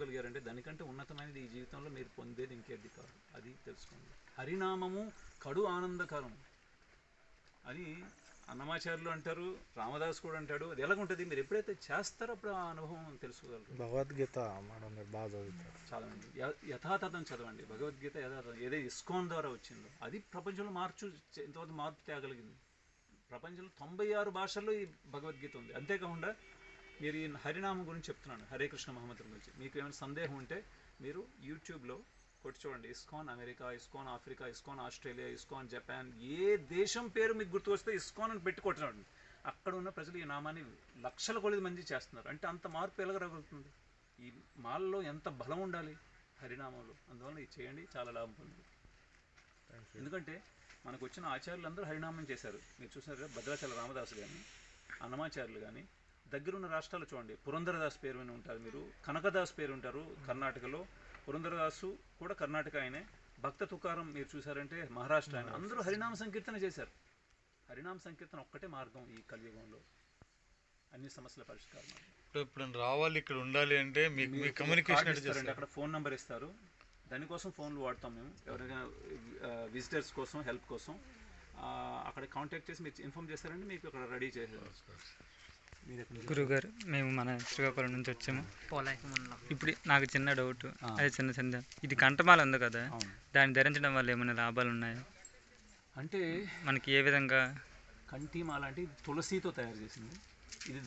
గలిగారంటే దానికంటే ఉన్నతమైనది ఈ జీవితంలో మీరు పొందేది ఇంకేది కాదు. అది తెలుసుకోండి. హరినామము కడు ఆనందకరం. అది అన్నమాచార్యులు అంటారు, రామదాస్ కూడా అంటాడు. అది ఎలాగుంటుంది, మీరు ఎప్పుడైతే చేస్తారో అప్పుడు ఆ అనుభవం తెలుసుకోగలరు. భగవద్గీత మేడం మీరు బాగా చదువుతారు. చదవండి, యథాతథం చదవండి. భగవద్గీత యథాతథం ఏదో ఇస్కాన్ ద్వారా వచ్చిందో అది ప్రపంచంలో ఇంతవరకు మార్పు తేగలిగింది. ప్రపంచంలో 96 భాషల్లో ఈ భగవద్గీత ఉంది. అంతేకాకుండా మీరు ఈ హరినామం గురించి చెప్తున్నాను, హరే కృష్ణ మహమ్మద్ గురించి. మీకు ఏమైనా సందేహం ఉంటే మీరు యూట్యూబ్లో కొట్టి చూడండి. ISKCON America, ISKCON Africa, ISKCON Australia, ISKCON Japan, ఏ దేశం పేరు మీకు గుర్తు వస్తే ఇస్కాన్ అని పెట్టుకొట్టండి. అక్కడ ఉన్న ప్రజలు ఈ నామాన్ని లక్షల కొద్ది మంది చేస్తున్నారు. అంటే అంత మార్పు ఎలాగలుగుతుంది? ఈ మాల్లో ఎంత బలం ఉండాలి హరినామంలో. అందువల్ల ఇది చేయండి, చాలా లాభం పొంది. ఎందుకంటే మనకు వచ్చిన ఆచార్యులు అందరూ హరినామం చేశారు. మీరు చూసినారు భద్రాచల రామదాసు కానీ, అన్నమాచార్యులు కానీ. దగ్గరున్న రాష్ట్రాలు చూడండి, పురంధరదాస్ పేరు అని ఉంటారు, మీరు కనకదాస్ పేరు ఉంటారు కర్ణాటకలో. పురంధరదాసు కూడా కర్ణాటక ఆయనే. భక్త తుకారం మీరు చూసారంటే మహారాష్ట్ర ఆయన. అందరూ హరినామ సంకీర్తన చేశారు. హరినామ సంకీర్తన ఒక్కటే మార్గం ఈ కలియుగంలో అన్ని సమస్యల పరిష్కారం. ఇప్పుడు రావాలి, ఇక్కడ ఉండాలి అంటే మీకు కమ్యూనికేషన్ ఇస్తారండి, అక్కడ ఫోన్ నెంబర్ ఇస్తారు. దానికోసం ఫోన్లు వాడతాం మేము, ఎవరైనా విజిటర్స్ కోసం, హెల్ప్ కోసం. అక్కడ కాంటాక్ట్ చేసి మీరు ఇన్ఫామ్ చేస్తారంటే మీకు అక్కడ రెడీ చేసేది. గురుగారు, మేము మన శ్రీకాకుళం నుంచి వచ్చాము. ఇప్పుడు నాకు చిన్న డౌట్, అదే చిన్న ఇది కంఠమాల ఉంది కదా, దాన్ని ధరించడం వల్ల ఏమైనా లాభాలు ఉన్నాయా? అంటే మనకి ఏ విధంగా? కంఠీమాల అంటే తులసితో తయారు చేసింది. ఇది